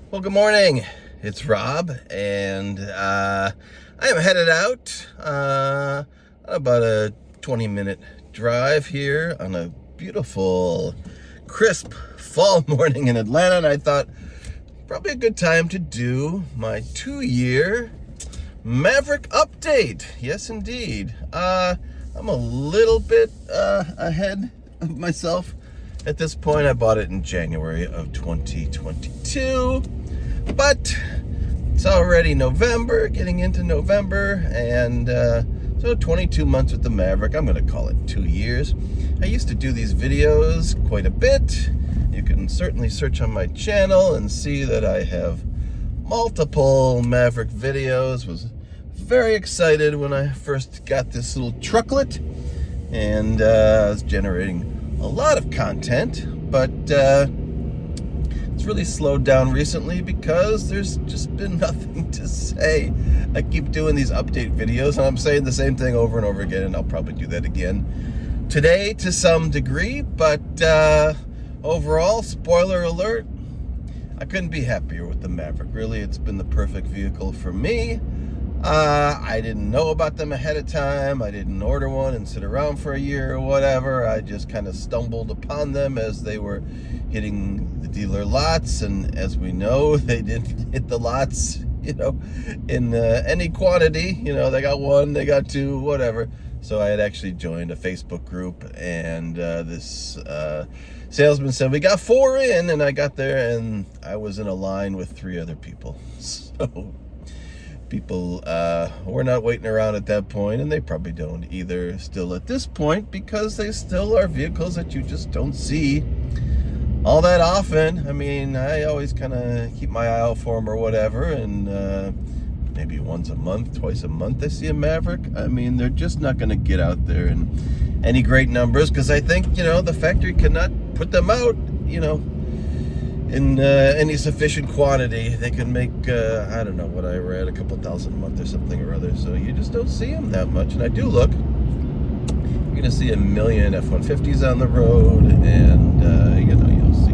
Well, good morning. It's Rob, and I am headed out on about a 20-minute drive here on a beautiful, crisp fall morning in Atlanta, and I thought probably a good time to do my 2-year Maverick update. Yes, indeed. I'm a little bit ahead of myself. At this point, I bought it in January of 2022, but it's already November, getting into November, and so 22 months with the Maverick. I'm going to call it 2 years. I used to do these videos quite a bit. You can certainly search on my channel and see that I have multiple Maverick videos. Was very excited when I first got this little trucklet, and I was generating a lot of content, but it's really slowed down recently because there's just been nothing to say. I keep doing these update videos and I'm saying the same thing over and over again, and I'll probably do that again today to some degree, but overall, spoiler alert, I couldn't be happier with the Maverick. Really, it's been the perfect vehicle for me. I didn't know about them ahead of time. I didn't order one and sit around for a year or whatever. I just kind of stumbled upon them as they were hitting the dealer lots, and as we know, they didn't hit the lots, in any quantity. They got one, they got two, whatever. So I had actually joined a Facebook group, and this salesman said, we got 4 in, and I got there, and I was in a line with 3 other people. So people were not waiting around at that point, and they probably don't either still at this point, because they still are vehicles that you just don't see all that often. I mean, I always kind of keep my eye out for them or whatever, and maybe once a month, twice a month I see a Maverick. I mean, they're just not going to get out there in any great numbers, because I think, the factory cannot put them out, in any sufficient quantity. They can make, I don't know what I read, a couple thousand a month or something or other. So you just don't see them that much. And I do look. You're going to see a million F-150s on the road, and, you'll see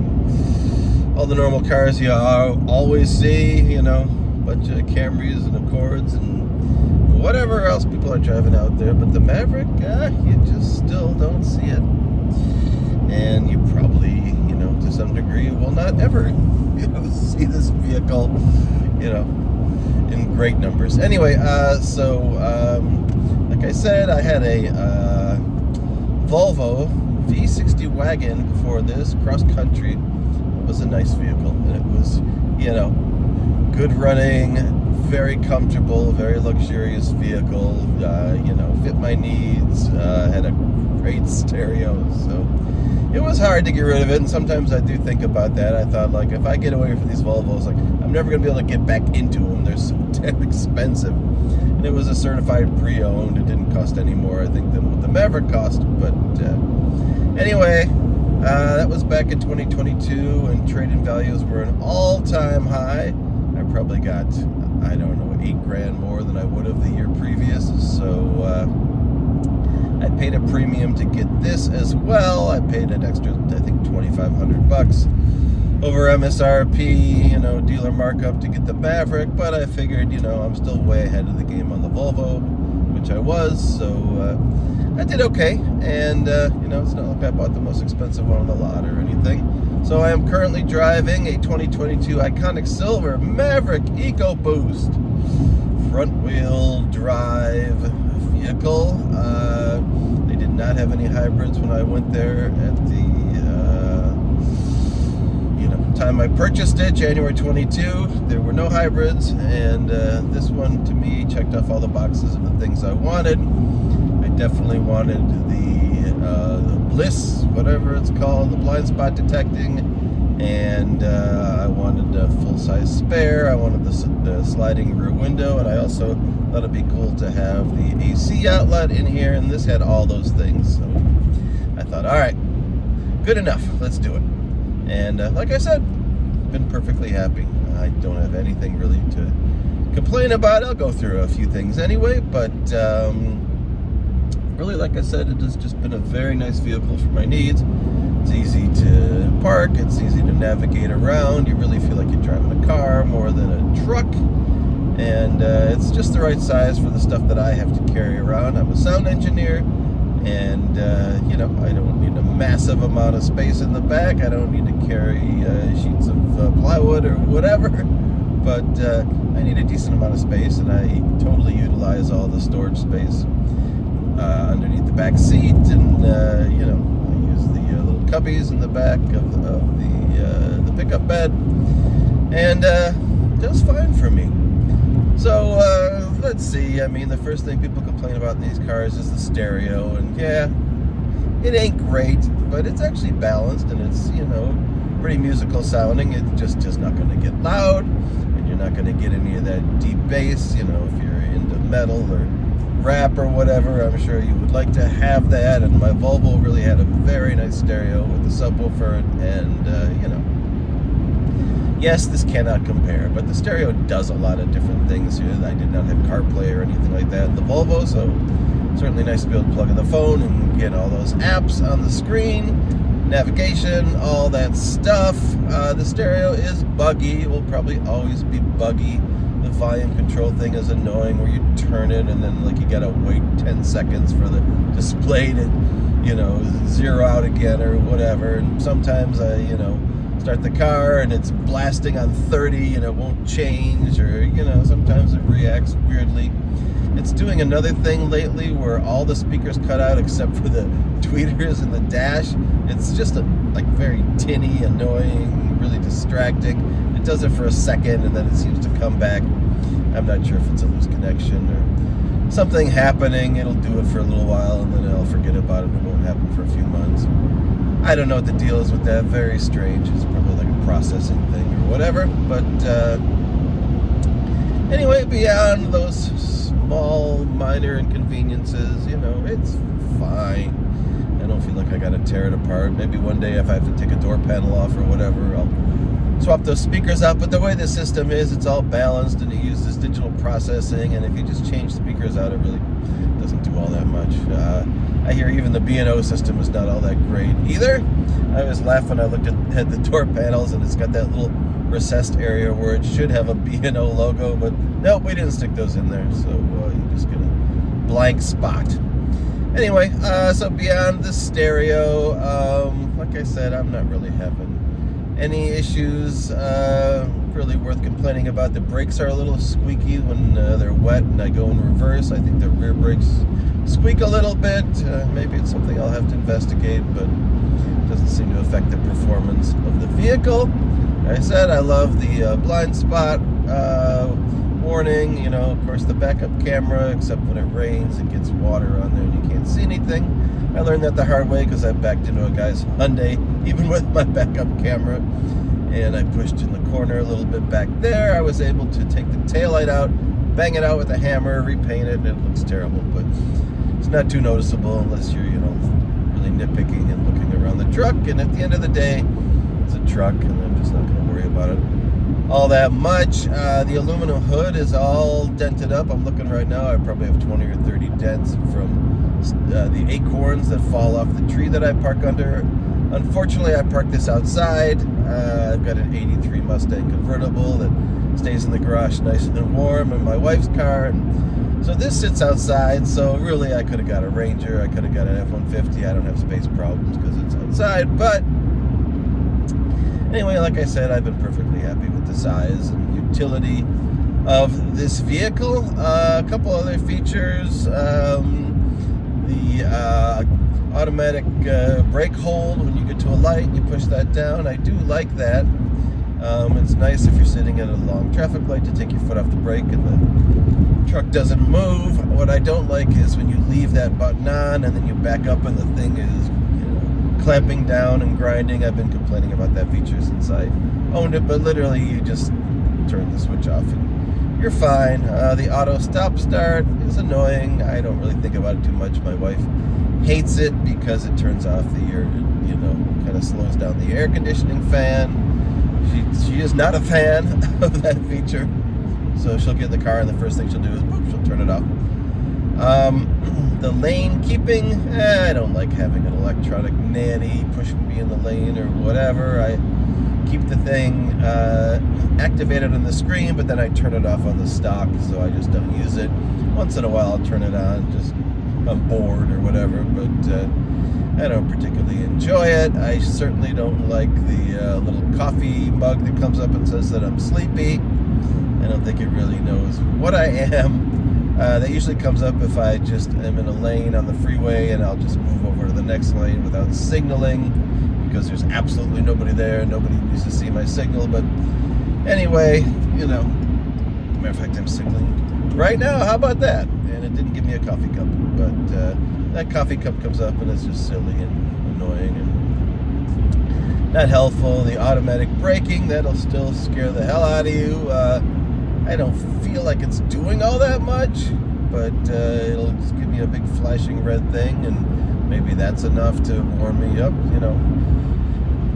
all the normal cars you always see, a bunch of Camrys and Accords and whatever else people are driving out there. But the Maverick, you just still don't see it. And you probably, to some degree, will not ever, see this vehicle, in great numbers. Anyway, like I said, I had a Volvo V60 wagon before this, cross country. It was a nice vehicle, and it was, good running, very comfortable, very luxurious vehicle, fit my needs, had a great stereo, so it was hard to get rid of it. And sometimes I do think about that. I thought, like, if I get away from these Volvos, like, I'm never going to be able to get back into them. They're so damn expensive. And it was a certified pre-owned. It didn't cost any more, I think, than what the Maverick cost. But anyway, that was back in 2022, and trade-in values were an all-time high. I probably got, I don't know, $8,000 more than I would have the year previous. So I paid a premium to get this as well. I paid an extra, I think, $2,500 over MSRP, dealer markup to get the Maverick. But I figured, I'm still way ahead of the game on the Volvo, which I was. So I did okay. And, it's not like I bought the most expensive one on the lot or anything. So I am currently driving a 2022 iconic silver Maverick Ecoboost front-wheel drive vehicle. They did not have any hybrids when I went there at the time I purchased it, January 22. There were no hybrids, and this one to me checked off all the boxes of the things I wanted. I definitely wanted the bliss, whatever it's called, the blind spot detecting, and I wanted a full-size spare. I wanted the sliding rear window, and I also thought it'd be cool to have the AC outlet in here, and this had all those things. So I thought, all right, good enough, let's do it. And like I said, been perfectly happy. I don't have anything really to complain about. I'll go through a few things anyway, but really, like I said, it has just been a very nice vehicle for my needs. It's easy to park, it's easy to navigate around. You really feel like you're driving a car more than a truck. And it's just the right size for the stuff that I have to carry around. I'm a sound engineer, and you know, I don't need a massive amount of space in the back. I don't need to carry sheets of plywood or whatever, but I need a decent amount of space, and I totally utilize all the storage space underneath the back seat, and you know, I use the little cubbies in the back of the pickup bed, and just fine for me. So, let's see. I mean, the first thing people complain about in these cars is the stereo, and yeah, it ain't great, but it's actually balanced, and it's, you know, pretty musical sounding. It's just not going to get loud, and you're not going to get any of that deep bass. You know, if you're into metal or rap or whatever, I'm sure you would like to have that, and my Volvo really had a very nice stereo with the subwoofer, and, you know, yes, this cannot compare, but the stereo does a lot of different things here. I did not have CarPlay or anything like that in the Volvo, so certainly nice to be able to plug in the phone and get all those apps on the screen, navigation, all that stuff. The stereo is buggy. It will probably always be buggy. The volume control thing is annoying, where you turn it and then like you gotta wait 10 seconds for the display to, you know, zero out again or whatever. And sometimes I, you know, start the car and it's blasting on 30 and it won't change, or, you know, sometimes it reacts weirdly. It's doing another thing lately where all the speakers cut out except for the tweeters and the dash. It's just like very tinny, annoying, really distracting. It does it for a second and then it seems to come back. I'm not sure if it's a loose connection or something happening. It'll do it for a little while and then I'll forget about it. It won't happen for a few months. I don't know what the deal is with that. Very strange. It's probably like a processing thing or whatever. But anyway, beyond those small, minor inconveniences, you know, it's fine. I don't feel like I gotta tear it apart. Maybe one day if I have to take a door panel off or whatever, I'll swap those speakers out. But the way the system is, it's all balanced and it uses digital processing. And if you just change speakers out, it really doesn't do all that much. I hear even the B&O system is not all that great either. I was laughing when I looked at the door panels and it's got that little recessed area where it should have a B&O logo, but nope, we didn't stick those in there, so you just get a blank spot. Anyway, so beyond the stereo, like I said, I'm not really having any issues really worth complaining about. The brakes are a little squeaky when they're wet and I go in reverse. I think the rear brakes squeak a little bit. Maybe it's something I'll have to investigate, but it doesn't seem to affect the performance of the vehicle. Like I said, I love the blind spot warning. You know, of course, the backup camera, except when it rains, it gets water on there and you can't see anything. I learned that the hard way because I backed into a guy's Hyundai, even with my backup camera, and I pushed in the corner a little bit back there. I was able to take the taillight out, bang it out with a hammer, repaint it, and it looks terrible, but it's not too noticeable unless you're, you know, really nitpicking and looking around the truck. And at the end of the day, it's a truck, and I'm just not going to worry about it all that much. The aluminum hood is all dented up. I'm looking right now. I probably have 20 or 30 dents from the acorns that fall off the tree that I park under. Unfortunately, I parked this outside. I've got an 83 Mustang convertible that stays in the garage nice and warm, and my wife's car. And so this sits outside, so really I could have got a Ranger. I could have got an F-150. I don't have space problems because it's outside. But anyway, like I said, I've been perfectly happy with the size and utility of this vehicle. A couple other features. The automatic brake hold. When you get to a light, you push that down. I do like that. It's nice if you're sitting at a long traffic light to take your foot off the brake and the truck doesn't move. What I don't like is when you leave that button on and then you back up and the thing is, you know, clamping down and grinding. I've been complaining about that feature since I owned it, but literally you just turn the switch off and you're fine. The auto stop start is annoying. I don't really think about it too much. My wife hates it because it turns off the air, you know, kind of slows down the air conditioning fan. She is not a fan of that feature. So she'll get in the car and the first thing she'll do is boop, she'll turn it off. The lane keeping, I don't like having an electronic nanny pushing me in the lane or whatever. I keep the thing activated on the screen, but then I turn it off on the stock, so I just don't use it. Once in a while I'll turn it on, just I'm bored or whatever, but I don't particularly enjoy it. I certainly don't like the little coffee mug that comes up and says that I'm sleepy. I don't think it really knows what I am. That usually comes up if I just am in a lane on the freeway and I'll just move over to the next lane without signaling because there's absolutely nobody there. Nobody needs to see my signal. But anyway, you know, matter of fact, I'm signaling right now. How about that? And it didn't give me a coffee cup. But that coffee cup comes up and it's just silly and annoying and not helpful. The automatic braking, that'll still scare the hell out of you. I don't feel like it's doing all that much, but it'll just give me a big flashing red thing, and maybe that's enough to warm me up, you know.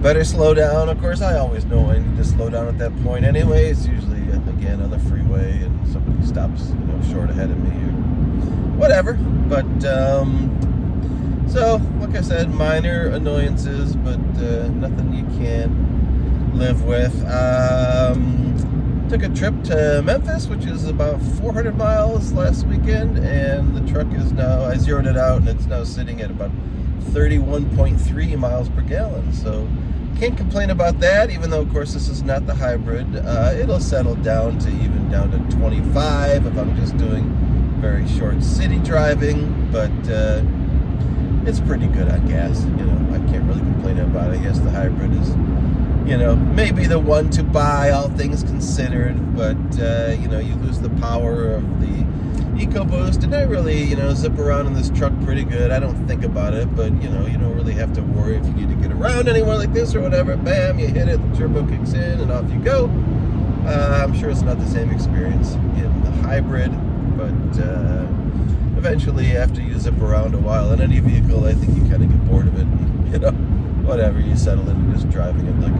Better slow down. Of course, I always know I need to slow down at that point anyway. It's usually, again, on the freeway, and somebody stops, you know, short ahead of me or whatever. But, so, like I said, minor annoyances, but nothing you can't live with. Took a trip to Memphis, which is about 400 miles last weekend, and the truck is now, I zeroed it out, and it's now sitting at about 31.3 miles per gallon. So can't complain about that, even though, of course, this is not the hybrid. It'll settle down to even down to 25 if I'm just doing very short city driving, but it's pretty good on gas. You know, I can't really complain about it. Yes, the hybrid is, you know, maybe the one to buy, all things considered, but, you know, you lose the power of the Ecoboost, and I really, you know, zip around in this truck pretty good. I don't think about it, but, you know, you don't really have to worry if you need to get around anywhere like this or whatever. Bam, you hit it, the turbo kicks in, and off you go. I'm sure it's not the same experience in the hybrid, but eventually, after you zip around a while in any vehicle, I think you kind of get bored of it, and, you know, whatever, you settle into just driving it like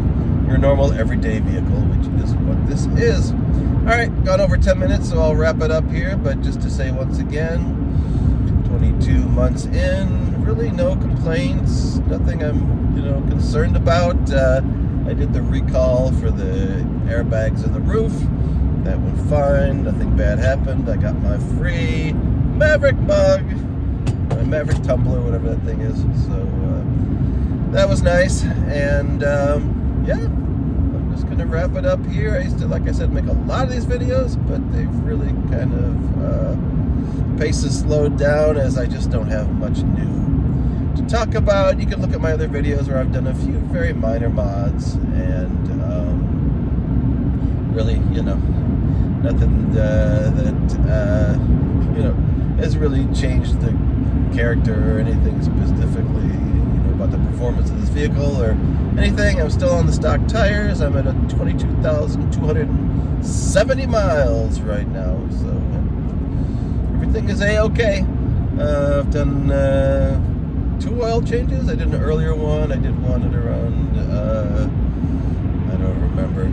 your normal everyday vehicle, which is what this is. All right, gone over 10 minutes, so I'll wrap it up here, but just to say once again, 22 months in, really no complaints, nothing I'm, you know, concerned about. I did the recall for the airbags in the roof. That went fine, nothing bad happened. I got my free Maverick mug, my Maverick tumbler, whatever that thing is, so that was nice, and yeah, I'm just gonna wrap it up here. I used to, like I said, make a lot of these videos, but they've really kind of pace has slowed down as I just don't have much new to talk about. You can look at my other videos where I've done a few very minor mods, and really, you know, nothing that you know, has really changed the character or anything specifically, about the performance of this vehicle or anything. I'm still on the stock tires. I'm at a 22,270 miles right now, so everything is a-okay. I've done 2 oil changes. I did an earlier one. I did one at around I don't remember,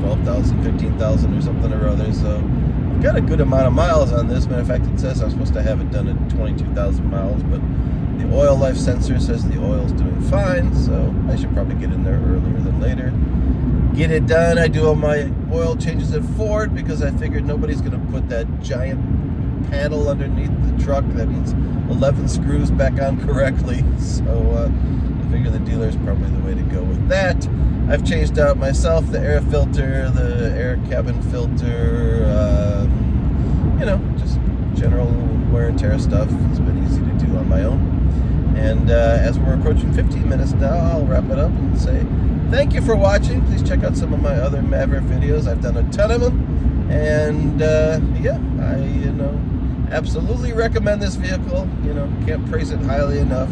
12,000, 15,000 or something or other, so I've got a good amount of miles on this. Matter of fact, it says I'm supposed to have it done at 22,000 miles, but the oil life sensor says the oil's doing fine, so I should probably get in there earlier than later. Get it done. I do all my oil changes at Ford because I figured nobody's going to put that giant panel underneath the truck that needs 11 screws back on correctly. So I figure the dealer's probably the way to go with that. I've changed out myself the air filter, the air cabin filter, you know, just general wear and tear stuff. It's been easy to do on my own. And as we're approaching 15 minutes now, I'll wrap it up and say thank you for watching. Please check out some of my other Maverick videos. I've done a ton of them. And yeah, I, you know, absolutely recommend this vehicle. You know, can't praise it highly enough.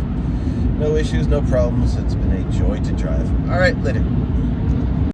No issues, no problems. It's been a joy to drive. All right, later.